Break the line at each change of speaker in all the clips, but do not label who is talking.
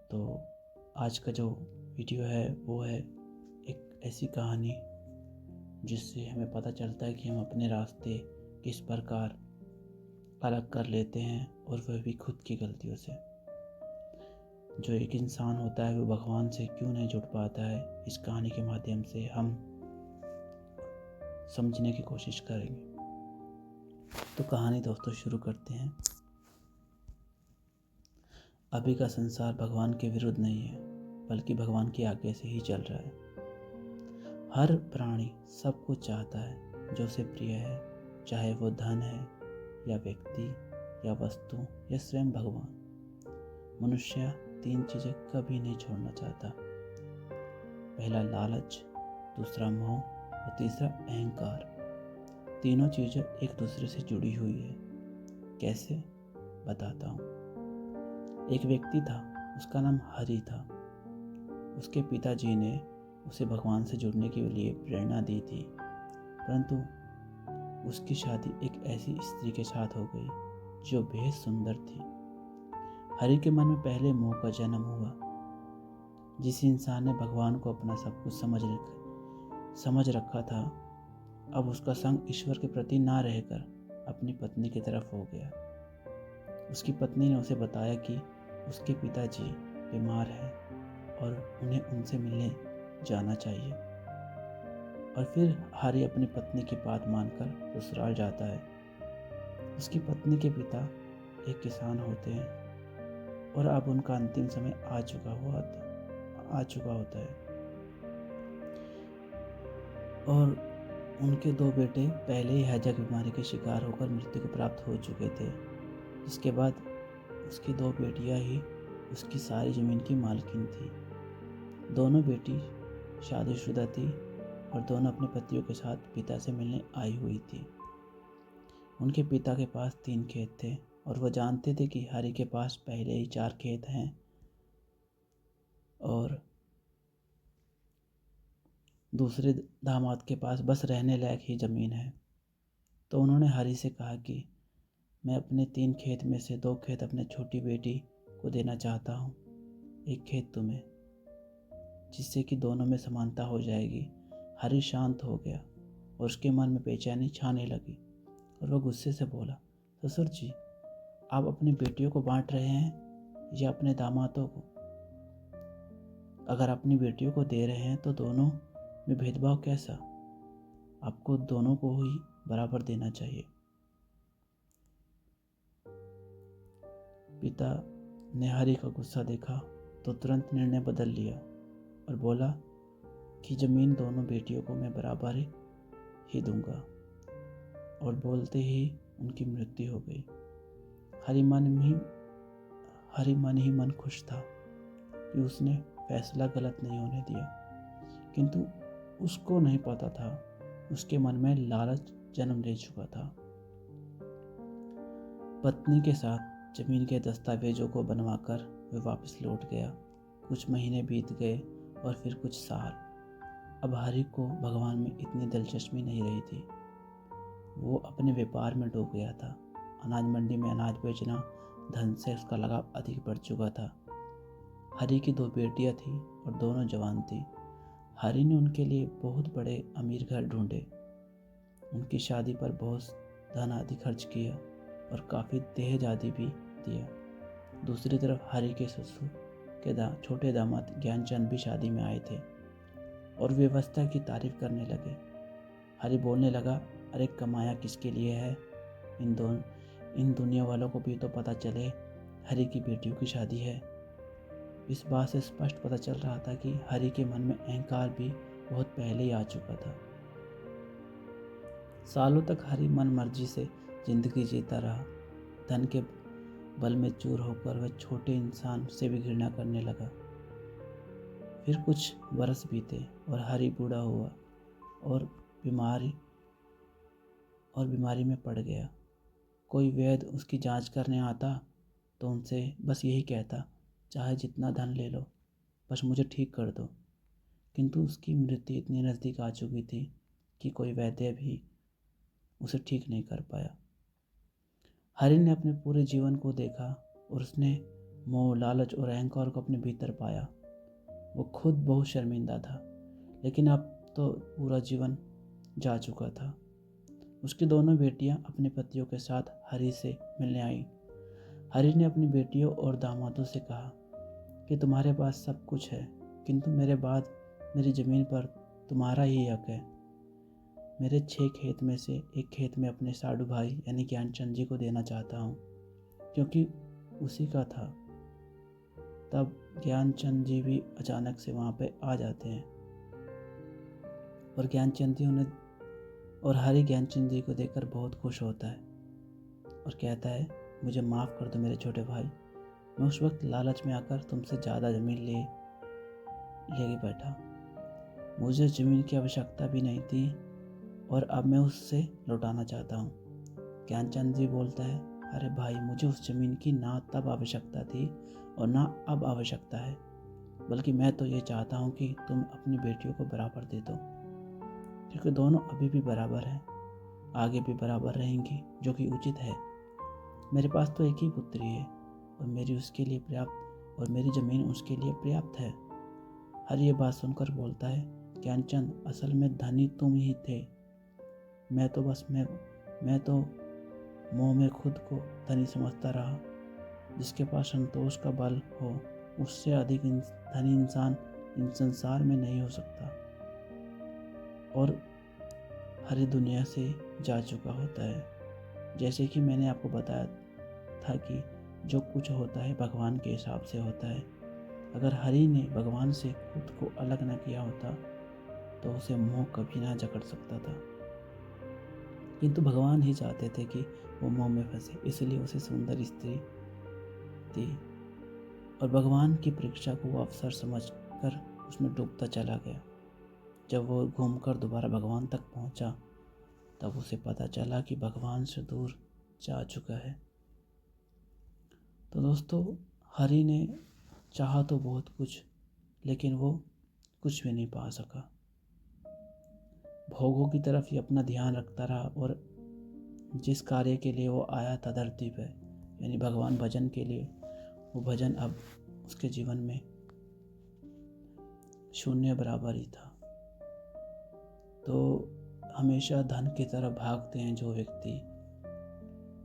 तो आज का जो वीडियो है वो है एक ऐसी कहानी जिससे हमें पता चलता है कि हम अपने रास्ते किस प्रकार अलग कर लेते हैं, और वह भी खुद की गलतियों से। जो एक इंसान होता है वो भगवान से क्यों नहीं जुड़ पाता है, इस कहानी के माध्यम से हम समझने की कोशिश करेंगे। तो कहानी दोस्तों शुरू करते हैं। अभी का संसार भगवान के विरुद्ध नहीं है, बल्कि भगवान के आगे से ही चल रहा है। हर प्राणी सब कुछ चाहता है जो उसे प्रिय है, चाहे वो धन है या व्यक्ति या वस्तु या स्वयं भगवान। मनुष्य 3 चीज़ें कभी नहीं छोड़ना चाहता। पहला लालच, दूसरा मोह और तीसरा अहंकार। तीनों चीज़ें एक दूसरे से जुड़ी हुई है। कैसे, बताता हूँ। एक व्यक्ति था, उसका नाम हरि था। उसके पिताजी ने उसे भगवान से जुड़ने के लिए प्रेरणा दी थी, परंतु उसकी शादी एक ऐसी स्त्री के साथ हो गई जो बेहद सुंदर थी। हरि के मन में पहले मोह का जन्म हुआ। जिस इंसान ने भगवान को अपना सब कुछ समझ रखा था, अब उसका संग ईश्वर के प्रति ना रहकर अपनी पत्नी की तरफ हो गया। उसकी पत्नी ने उसे बताया कि उसके पिताजी बीमार हैं और उन्हें उनसे मिलने जाना चाहिए। और फिर हरि अपनी पत्नी की बात मानकर ससुराल जाता है। उसकी पत्नी के पिता एक किसान होते हैं और अब उनका अंतिम समय आ चुका होता है। और उनके 2 बेटे पहले ही हैजा बीमारी के शिकार होकर मृत्यु को प्राप्त हो चुके थे। इसके बाद उसकी 2 बेटियां ही उसकी सारी ज़मीन की मालकिन थी। दोनों बेटी शादीशुदा थी और दोनों अपने पतियों के साथ पिता से मिलने आई हुई थी। उनके पिता के पास 3 खेत थे और वह जानते थे कि हरि के पास पहले ही 4 खेत हैं और दूसरे दामाद के पास बस रहने लायक ही ज़मीन है। तो उन्होंने हरि से कहा कि मैं अपने 3 खेत में से 2 खेत अपने छोटी बेटी को देना चाहता हूँ, 1 खेत तुम्हें, जिससे कि दोनों में समानता हो जाएगी। हरि शांत हो गया और उसके मन में बेचैनी छाने लगी और वह गुस्से से बोला, ससुर जी, आप अपनी बेटियों को बांट रहे हैं या अपने दामादों को? अगर अपनी बेटियों को दे रहे हैं तो दोनों में भेदभाव कैसा? आपको दोनों को ही बराबर देना चाहिए। पिता ने हरि का गुस्सा देखा तो तुरंत निर्णय बदल लिया और बोला कि ज़मीन दोनों बेटियों को मैं बराबर ही दूंगा। और बोलते ही उनकी मृत्यु हो गई। हरि मन ही मन खुश था कि उसने फैसला गलत नहीं होने दिया, किंतु उसको नहीं पता था उसके मन में लालच जन्म ले चुका था। पत्नी के साथ जमीन के दस्तावेजों को बनवाकर वह वापस लौट गया। कुछ महीने बीत गए और फिर कुछ साल। अब हरि को भगवान में इतनी दिलचस्पी नहीं रही थी। वो अपने व्यापार में डूब गया था। अनाज मंडी में अनाज बेचना, धन से उसका लगाव अधिक बढ़ चुका था। हरि की 2 बेटियां थी और दोनों जवान थी। हरि ने उनके लिए बहुत बड़े अमीर घर ढूंढे, उनकी शादी पर बहुत धन आदि खर्च किया और काफ़ी दहेज आदि भी दिया। दूसरी तरफ हरि के ससुर के छोटे दामाद ज्ञानचंद भी शादी में आए थे और व्यवस्था की तारीफ करने लगे। हरि बोलने लगा, अरे कमाया किसके लिए है? इन दुनिया वालों को भी तो पता चले हरि की बेटियों की शादी है। इस बात से स्पष्ट पता चल रहा था कि हरि के मन में अहंकार भी बहुत पहले ही आ चुका था। सालों तक हरि मन मर्जी से जिंदगी जीता रहा। धन के बल में चूर होकर वह छोटे इंसान से भी घृणा करने लगा। फिर कुछ बरस बीते और हरि बूढ़ा हुआ और बीमारी में पड़ गया। कोई वैद्य उसकी जांच करने आता तो उनसे बस यही कहता, चाहे जितना धन ले लो, बस मुझे ठीक कर दो। किंतु उसकी मृत्यु इतनी नज़दीक आ चुकी थी कि कोई वैद्य भी उसे ठीक नहीं कर पाया। हरि ने अपने पूरे जीवन को देखा और उसने मोह, लालच और अहंकार को अपने भीतर पाया। वो खुद बहुत शर्मिंदा था, लेकिन अब तो पूरा जीवन जा चुका था। उसकी दोनों बेटियां अपने पतियों के साथ हरि से मिलने आईं। हरि ने अपनी बेटियों और दामादों से कहा कि तुम्हारे पास सब कुछ है, किंतु मेरे बाद मेरी ज़मीन पर तुम्हारा ही हक है। मेरे 6 खेत में से एक खेत में अपने साडू भाई यानी ज्ञानचंद जी को देना चाहता हूँ, क्योंकि उसी का था। तब ज्ञानचंद जी भी अचानक से वहाँ पे आ जाते हैं और ज्ञानचंद जी उन्हें और हरि ज्ञानचंद जी को देखकर बहुत खुश होता है और कहता है, मुझे माफ़ कर दो मेरे छोटे भाई, मैं उस वक्त लालच में आकर तुमसे ज़्यादा ज़मीन ले बैठा। मुझे ज़मीन की आवश्यकता भी नहीं थी और अब मैं उससे लौटाना चाहता हूँ। ज्ञानचंद जी बोलता है, अरे भाई, मुझे उस ज़मीन की ना तब आवश्यकता थी और ना अब आवश्यकता है, बल्कि मैं तो ये चाहता हूँ कि तुम अपनी बेटियों को बराबर दे दो, क्योंकि दोनों अभी भी बराबर हैं, आगे भी बराबर रहेंगी, जो कि उचित है। मेरे पास तो एक ही पुत्री है और मेरी उसके लिए पर्याप्त और मेरी ज़मीन उसके लिए पर्याप्त है। हर ये बात सुनकर बोलता है, ज्ञानचंद, असल में धनी तुम ही थे। मैं तो मोह में खुद को धनी समझता रहा। जिसके पास संतोष का बल हो, उससे अधिक धनी इंसान इन संसार में नहीं हो सकता। और हरी दुनिया से जा चुका होता है। जैसे कि मैंने आपको बताया था कि जो कुछ होता है भगवान के हिसाब से होता है। अगर हरि ने भगवान से खुद को अलग न किया होता तो उसे मोह कभी ना जकड़ सकता था, किंतु भगवान ही चाहते थे कि वो मोह में फंसे, इसलिए उसे सुंदर स्त्री दी और भगवान की परीक्षा को वो अवसर समझकर उसमें डूबता चला गया। जब वो घूमकर दोबारा भगवान तक पहुंचा, तब उसे पता चला कि भगवान से दूर जा चुका है। तो दोस्तों, हरि ने चाहा तो बहुत कुछ, लेकिन वो कुछ भी नहीं पा सका। भोगों की ही अपना ध्यान रखता रहा और जिस कार्य के लिए वो आया था धरती पे, यानी भगवान भजन के लिए, वो भजन अब उसके जीवन में शून्य बराबर ही था। तो हमेशा धन की तरफ भागते हैं जो व्यक्ति,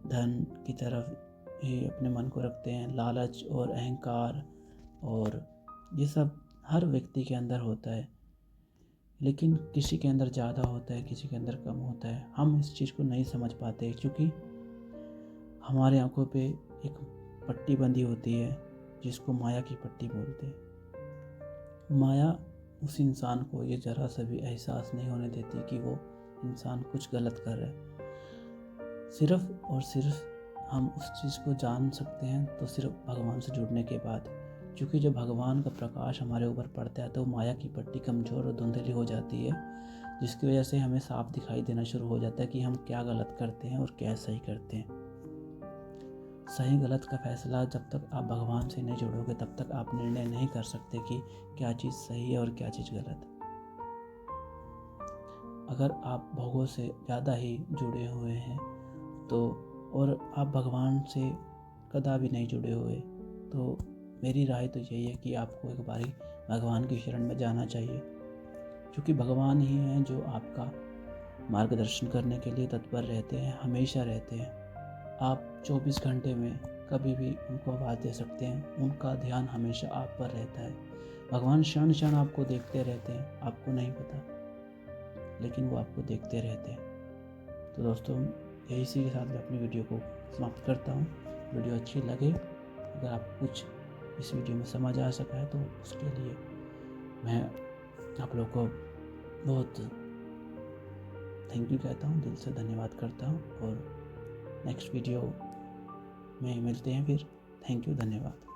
धन की तरफ ही अपने मन को रखते हैं। लालच और अहंकार और ये सब हर व्यक्ति के अंदर होता है, लेकिन किसी के अंदर ज़्यादा होता है, किसी के अंदर कम होता है। हम इस चीज़ को नहीं समझ पाते क्योंकि हमारे आंखों पे एक पट्टी बंधी होती है जिसको माया की पट्टी बोलते हैं। माया उस इंसान को ये ज़रा सा भी एहसास नहीं होने देती कि वो इंसान कुछ गलत कर रहा है। सिर्फ और सिर्फ हम उस चीज़ को जान सकते हैं तो सिर्फ भगवान से जुड़ने के बाद, क्योंकि जब भगवान का प्रकाश हमारे ऊपर पड़ता है तो माया की पट्टी कमज़ोर और धुंधली हो जाती है, जिसकी वजह से हमें साफ दिखाई देना शुरू हो जाता है कि हम क्या गलत करते हैं और क्या सही करते हैं। सही गलत का फैसला जब तक आप भगवान से नहीं जुड़ोगे तब तक आप निर्णय नहीं कर सकते कि क्या चीज़ सही है और क्या चीज़ गलत। अगर आप भोगों से ज़्यादा ही जुड़े हुए हैं तो और आप भगवान से कदापि नहीं जुड़े हुए, तो मेरी राय तो यही है कि आपको एक बारी भगवान की शरण में जाना चाहिए, क्योंकि भगवान ही हैं जो आपका मार्गदर्शन करने के लिए तत्पर रहते हैं, हमेशा रहते हैं। आप 24 घंटे में कभी भी उनको आवाज़ दे सकते हैं, उनका ध्यान हमेशा आप पर रहता है। भगवान क्षण क्षण आपको देखते रहते हैं, आपको नहीं पता, लेकिन वो आपको देखते रहते हैं। तो दोस्तों, यही सी के साथ मैं अपनी वीडियो को समाप्त करता हूँ। वीडियो अच्छी लगे, अगर आप कुछ इस वीडियो में समझ आ सका है तो उसके लिए मैं आप लोग को बहुत थैंक यू कहता हूँ, दिल से धन्यवाद करता हूँ। और नेक्स्ट वीडियो में मिलते हैं फिर। थैंक यू, धन्यवाद।